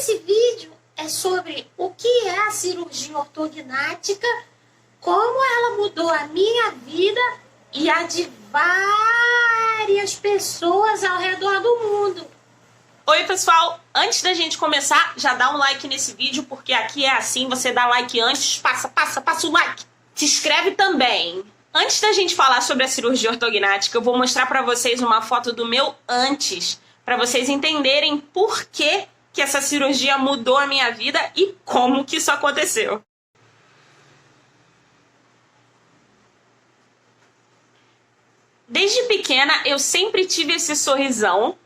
Esse vídeo é sobre o que é a cirurgia ortognática, como ela mudou a minha vida e a de várias pessoas ao redor do mundo. Oi pessoal, antes da gente começar, já dá um like nesse vídeo, porque aqui é assim, você dá like antes, passa o like. Se inscreve também. Antes da gente falar sobre a cirurgia ortognática, eu vou mostrar pra vocês uma foto do meu antes, pra vocês entenderem por que essa cirurgia mudou a minha vida e como que isso aconteceu. Desde pequena eu sempre tive esse sorrisão,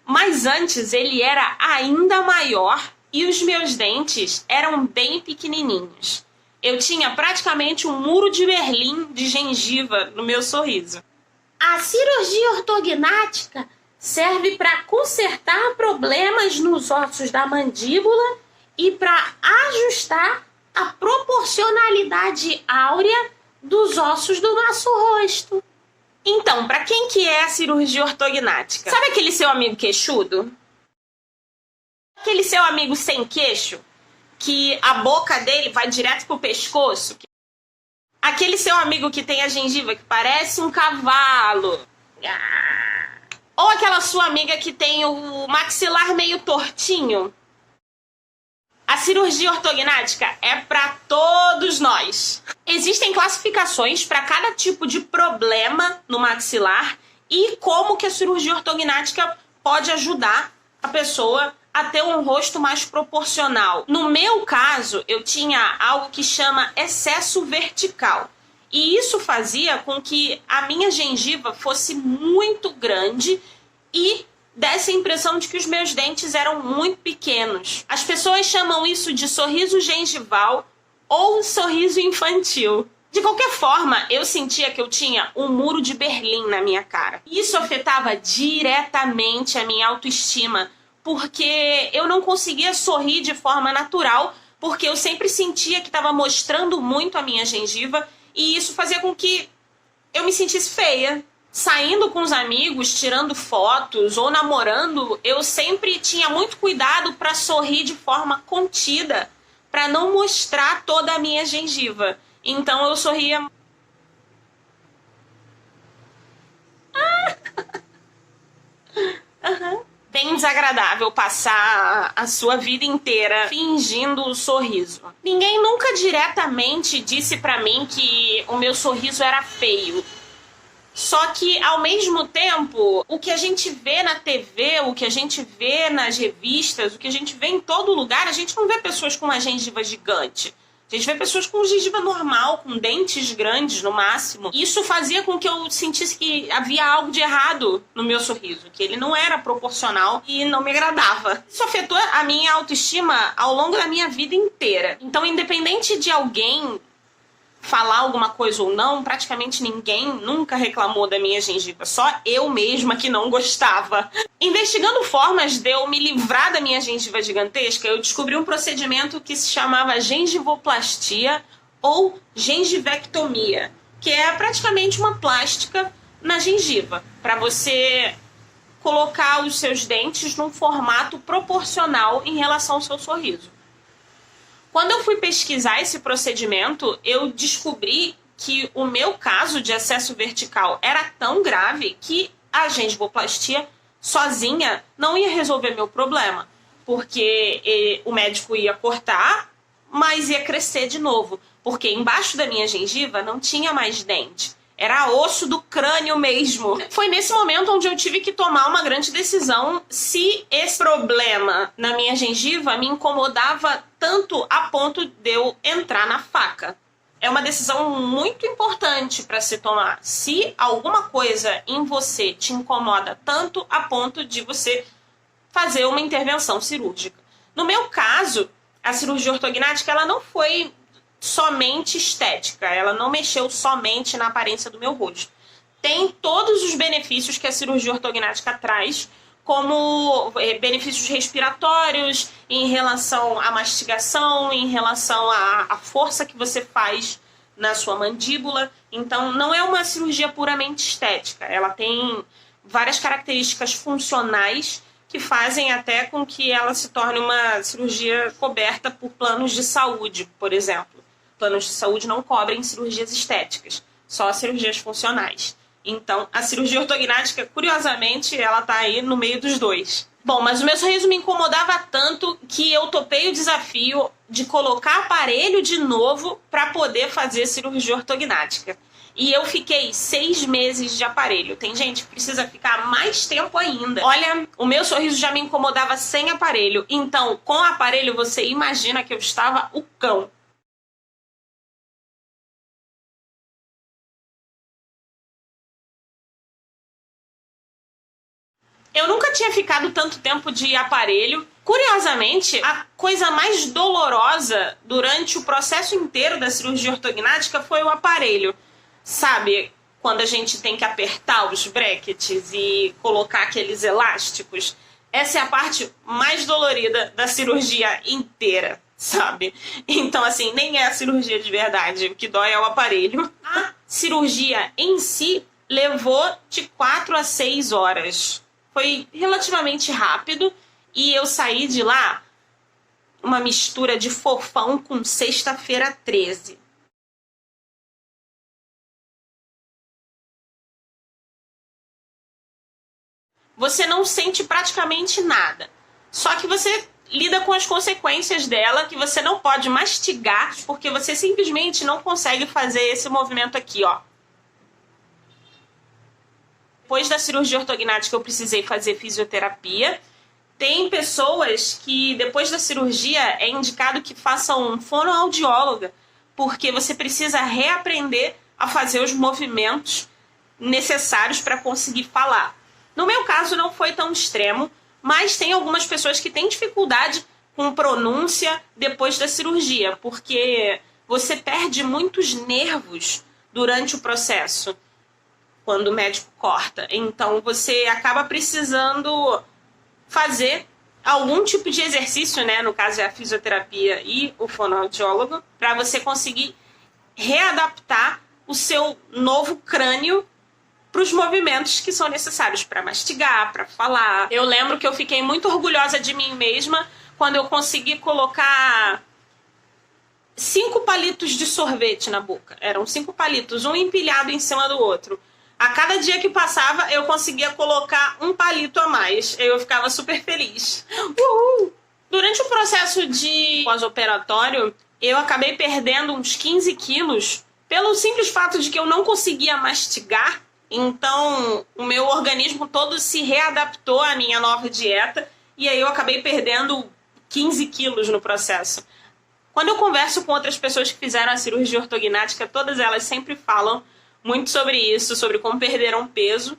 mas antes ele era ainda maior e os meus dentes eram bem pequenininhos. Eu tinha praticamente um muro de Berlim de gengiva no meu sorriso. A cirurgia ortognática serve para consertar problemas nos ossos da mandíbula e para ajustar a proporcionalidade áurea dos ossos do nosso rosto. Então, para quem que é a cirurgia ortognática? Sabe aquele seu amigo queixudo? Aquele seu amigo sem queixo? Que a boca dele vai direto pro pescoço? Aquele seu amigo que tem a gengiva que parece um cavalo? Ou aquela sua amiga que tem o maxilar meio tortinho? A cirurgia ortognática é para todos nós. Existem classificações para cada tipo de problema no maxilar e como que a cirurgia ortognática pode ajudar a pessoa a ter um rosto mais proporcional. No meu caso, eu tinha algo que chama excesso vertical. E isso fazia com que a minha gengiva fosse muito grande e desse a impressão de que os meus dentes eram muito pequenos. As pessoas chamam isso de sorriso gengival ou sorriso infantil. De qualquer forma, eu sentia que eu tinha um muro de Berlim na minha cara. Isso afetava diretamente a minha autoestima, porque eu não conseguia sorrir de forma natural, porque eu sempre sentia que estava mostrando muito a minha gengiva, e isso fazia com que eu me sentisse feia. Saindo com os amigos, tirando fotos ou namorando, eu sempre tinha muito cuidado para sorrir de forma contida, para não mostrar toda a minha gengiva. Então eu sorria... Bem desagradável passar a sua vida inteira fingindo o sorriso. Ninguém nunca diretamente disse pra mim que o meu sorriso era feio. Só que, ao mesmo tempo, o que a gente vê na TV, o que a gente vê nas revistas, o que a gente vê em todo lugar, a gente não vê pessoas com uma gengiva gigante. A gente vê pessoas com gengiva normal, com dentes grandes no máximo. Isso fazia com que eu sentisse que havia algo de errado no meu sorriso, que ele não era proporcional e não me agradava. Isso afetou a minha autoestima ao longo da minha vida inteira. Então, independente de alguém falar alguma coisa ou não, praticamente ninguém nunca reclamou da minha gengiva, só eu mesma que não gostava. Investigando formas de eu me livrar da minha gengiva gigantesca, eu descobri um procedimento que se chamava gengivoplastia ou gengivectomia, que é praticamente uma plástica na gengiva, para você colocar os seus dentes num formato proporcional em relação ao seu sorriso. Quando eu fui pesquisar esse procedimento, eu descobri que o meu caso de excesso vertical era tão grave que a gengivoplastia sozinha não ia resolver meu problema, porque o médico ia cortar, mas ia crescer de novo, porque embaixo da minha gengiva não tinha mais dente. Era osso do crânio mesmo. Foi nesse momento onde eu tive que tomar uma grande decisão se esse problema na minha gengiva me incomodava tanto a ponto de eu entrar na faca. É uma decisão muito importante para se tomar. Se alguma coisa em você te incomoda tanto a ponto de você fazer uma intervenção cirúrgica. No meu caso, a cirurgia ortognática ela não foi somente estética, ela não mexeu somente na aparência do meu rosto. Tem todos os benefícios que a cirurgia ortognática traz, como benefícios respiratórios, em relação à mastigação, em relação à força que você faz na sua mandíbula. Então não é uma cirurgia puramente estética, ela tem várias características funcionais que fazem até com que ela se torne uma cirurgia coberta por planos de saúde, por exemplo. Planos de saúde não cobrem cirurgias estéticas, só cirurgias funcionais. Então, a cirurgia ortognática, curiosamente, ela tá aí no meio dos dois. Bom, mas o meu sorriso me incomodava tanto que eu topei o desafio de colocar aparelho de novo para poder fazer cirurgia ortognática. E eu fiquei 6 meses de aparelho. Tem gente que precisa ficar mais tempo ainda. Olha, o meu sorriso já me incomodava sem aparelho. Então, com aparelho, você imagina que eu estava o cão. Eu nunca tinha ficado tanto tempo de aparelho. Curiosamente, a coisa mais dolorosa durante o processo inteiro da cirurgia ortognática foi o aparelho. Sabe, quando a gente tem que apertar os brackets e colocar aqueles elásticos? Essa é a parte mais dolorida da cirurgia inteira, sabe? Então, assim, nem é a cirurgia de verdade. O que dói é o aparelho. A cirurgia em si levou de 4 a 6 horas. Foi relativamente rápido e eu saí de lá uma mistura de fofão com sexta-feira 13. Você não sente praticamente nada. Só que você lida com as consequências dela, que você não pode mastigar, porque você simplesmente não consegue fazer esse movimento aqui, ó. Depois da cirurgia ortognática eu precisei fazer fisioterapia. Tem pessoas que depois da cirurgia é indicado que façam um fonoaudióloga, porque você precisa reaprender a fazer os movimentos necessários para conseguir falar. No meu caso não foi tão extremo, mas tem algumas pessoas que têm dificuldade com pronúncia depois da cirurgia, porque você perde muitos nervos durante o processo, quando o médico corta. Então você acaba precisando fazer algum tipo de exercício, né? No caso é a fisioterapia e o fonoaudiólogo, para você conseguir readaptar o seu novo crânio para os movimentos que são necessários para mastigar, para falar. Eu lembro que eu fiquei muito orgulhosa de mim mesma quando eu consegui colocar 5 palitos de sorvete na boca. Eram 5 palitos, um empilhado em cima do outro. A cada dia que passava, eu conseguia colocar um palito a mais. Eu ficava super feliz. Uhul! Durante o processo de pós-operatório, eu acabei perdendo uns 15 quilos pelo simples fato de que eu não conseguia mastigar. Então, o meu organismo todo se readaptou à minha nova dieta e aí eu acabei perdendo 15 quilos no processo. Quando eu converso com outras pessoas que fizeram a cirurgia ortognática, todas elas sempre falam muito sobre isso, sobre como perderam peso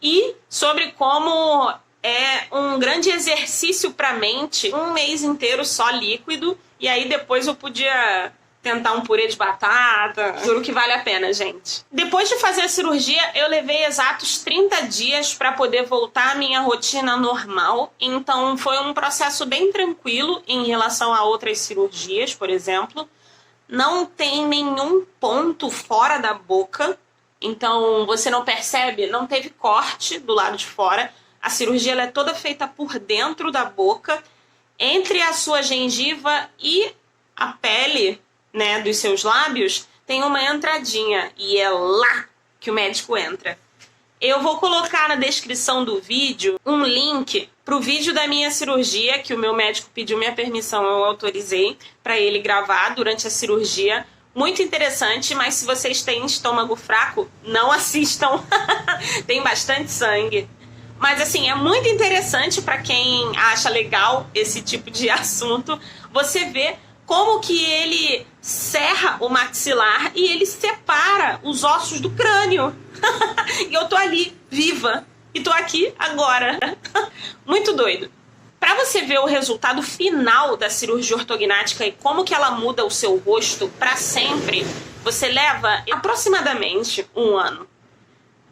e sobre como é um grande exercício para a mente, um mês inteiro só líquido, e aí depois eu podia tentar um purê de batata. Juro que vale a pena, gente. Depois de fazer a cirurgia, eu levei exatos 30 dias para poder voltar à minha rotina normal. Então foi um processo bem tranquilo em relação a outras cirurgias, por exemplo. Não tem nenhum ponto fora da boca. Então você não percebe, não teve corte do lado de fora. A cirurgia ela é toda feita por dentro da boca, entre a sua gengiva e a pele, né, dos seus lábios, tem uma entradinha e é lá que o médico entra. Eu vou colocar na descrição do vídeo um link pro vídeo da minha cirurgia, que o meu médico pediu minha permissão, eu autorizei para ele gravar durante a cirurgia. Muito interessante, mas se vocês têm estômago fraco, não assistam. Tem bastante sangue. Mas assim, é muito interessante para quem acha legal esse tipo de assunto, você vê como que ele serra o maxilar e ele separa os ossos do crânio. E eu tô ali, viva, e tô aqui agora. Muito doido. Para você ver o resultado final da cirurgia ortognática e como que ela muda o seu rosto para sempre, você leva aproximadamente 1 ano.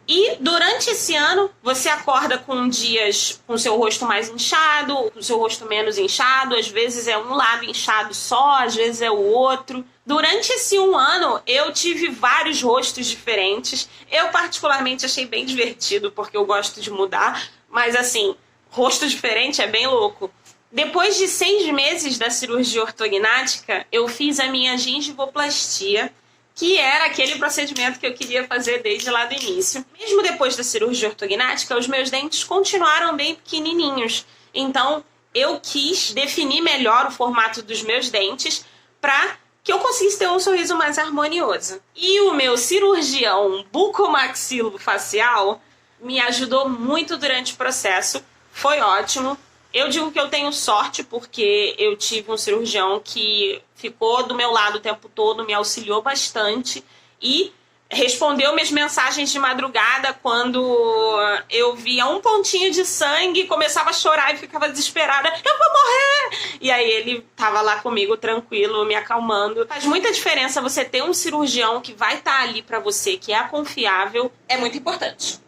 E durante esse ano, você acorda com dias com seu rosto mais inchado, com seu rosto menos inchado, às vezes é um lado inchado só, às vezes é o outro. Durante esse 1 ano, eu tive vários rostos diferentes. Eu particularmente achei bem divertido, porque eu gosto de mudar, mas assim, rosto diferente, é bem louco. Depois de 6 meses da cirurgia ortognática, eu fiz a minha gengivoplastia, que era aquele procedimento que eu queria fazer desde lá do início. Mesmo depois da cirurgia ortognática, os meus dentes continuaram bem pequenininhos. Então, eu quis definir melhor o formato dos meus dentes para que eu conseguisse ter um sorriso mais harmonioso. E o meu cirurgião bucomaxilofacial me ajudou muito durante o processo, foi ótimo. Eu digo que eu tenho sorte porque eu tive um cirurgião que ficou do meu lado o tempo todo, me auxiliou bastante e respondeu minhas mensagens de madrugada quando eu via um pontinho de sangue, começava a chorar e ficava desesperada. Eu vou morrer! E aí ele tava lá comigo, tranquilo, me acalmando. Faz muita diferença você ter um cirurgião que vai estar ali pra você, que é confiável, é muito importante.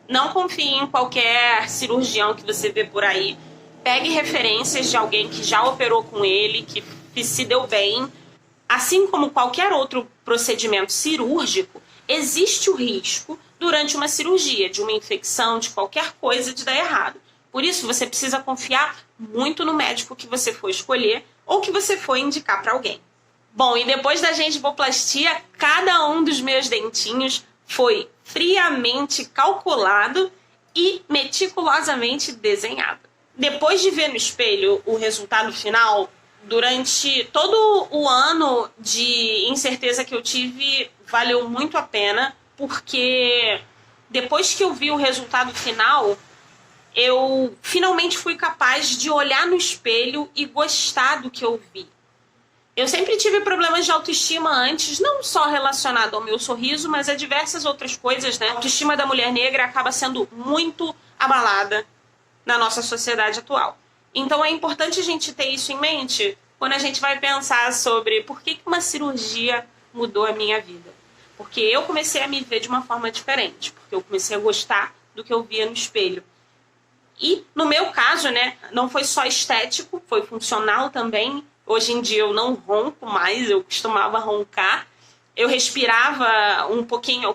Não confie em qualquer cirurgião que você vê por aí. Pegue referências de alguém que já operou com ele, que se deu bem. Assim como qualquer outro procedimento cirúrgico, existe o risco, durante uma cirurgia, de uma infecção, de qualquer coisa, de dar errado. Por isso, você precisa confiar muito no médico que você for escolher ou que você for indicar para alguém. Bom, e depois da gengivoplastia, cada um dos meus dentinhos foi friamente calculado e meticulosamente desenhado. Depois de ver no espelho o resultado final, durante todo o ano de incerteza que eu tive, valeu muito a pena, porque depois que eu vi o resultado final, eu finalmente fui capaz de olhar no espelho e gostar do que eu vi. Eu sempre tive problemas de autoestima antes, não só relacionado ao meu sorriso, mas a diversas outras coisas, né? A autoestima da mulher negra acaba sendo muito abalada na nossa sociedade atual. Então é importante a gente ter isso em mente quando a gente vai pensar sobre por que uma cirurgia mudou a minha vida. Porque eu comecei a me ver de uma forma diferente, porque eu comecei a gostar do que eu via no espelho. E no meu caso, né, não foi só estético, foi funcional também. Hoje em dia eu não ronco mais, eu costumava roncar. Eu respirava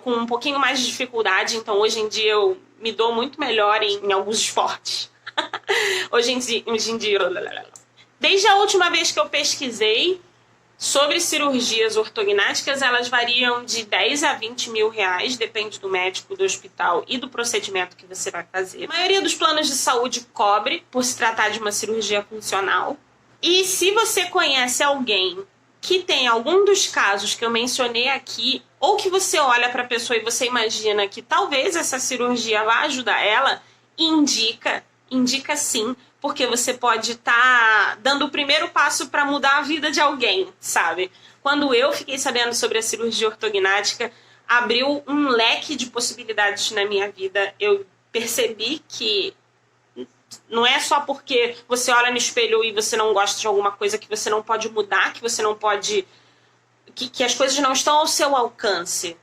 com um pouquinho mais de dificuldade, então hoje em dia eu me dou muito melhor em alguns esportes. Hoje em dia... Desde a última vez que eu pesquisei sobre cirurgias ortognáticas, elas variam de 10 a 20 mil reais, depende do médico, do hospital e do procedimento que você vai fazer. A maioria dos planos de saúde cobre, por se tratar de uma cirurgia funcional. E se você conhece alguém que tem algum dos casos que eu mencionei aqui, ou que você olha para a pessoa e você imagina que talvez essa cirurgia vá ajudar ela, indica sim, porque você pode estar dando o primeiro passo para mudar a vida de alguém, sabe? Quando eu fiquei sabendo sobre a cirurgia ortognática, abriu um leque de possibilidades na minha vida. Eu percebi que não é só porque você olha no espelho e você não gosta de alguma coisa que você não pode mudar, que você não pode... que as coisas não estão ao seu alcance.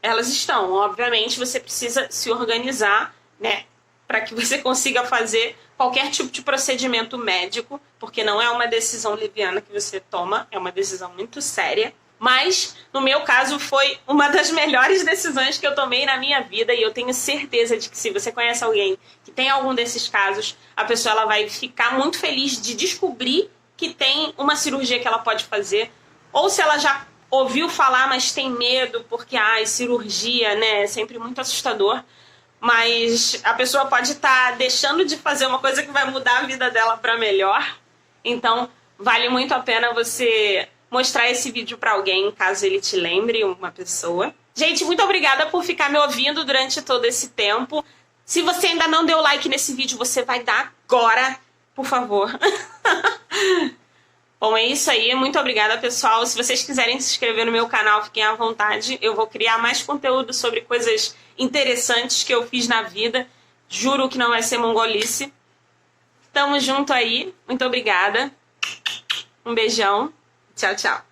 Elas estão, obviamente, você precisa se organizar, né, para que você consiga fazer qualquer tipo de procedimento médico, porque não é uma decisão liviana que você toma, é uma decisão muito séria. Mas, no meu caso, foi uma das melhores decisões que eu tomei na minha vida, e eu tenho certeza de que se você conhece alguém que tem algum desses casos, a pessoa ela vai ficar muito feliz de descobrir que tem uma cirurgia que ela pode fazer, ou se ela já ouviu falar, mas tem medo, porque cirurgia, né, é sempre muito assustador, mas a pessoa pode estar deixando de fazer uma coisa que vai mudar a vida dela para melhor. Então, vale muito a pena você mostrar esse vídeo para alguém, caso ele te lembre uma pessoa. Gente, muito obrigada por ficar me ouvindo durante todo esse tempo. Se você ainda não deu like nesse vídeo, você vai dar agora, por favor. Bom, é isso aí. Muito obrigada, pessoal. Se vocês quiserem se inscrever no meu canal, fiquem à vontade. Eu vou criar mais conteúdo sobre coisas interessantes que eu fiz na vida. Juro que não vai ser mongolice. Tamo junto aí. Muito obrigada. Um beijão. Tchau, tchau.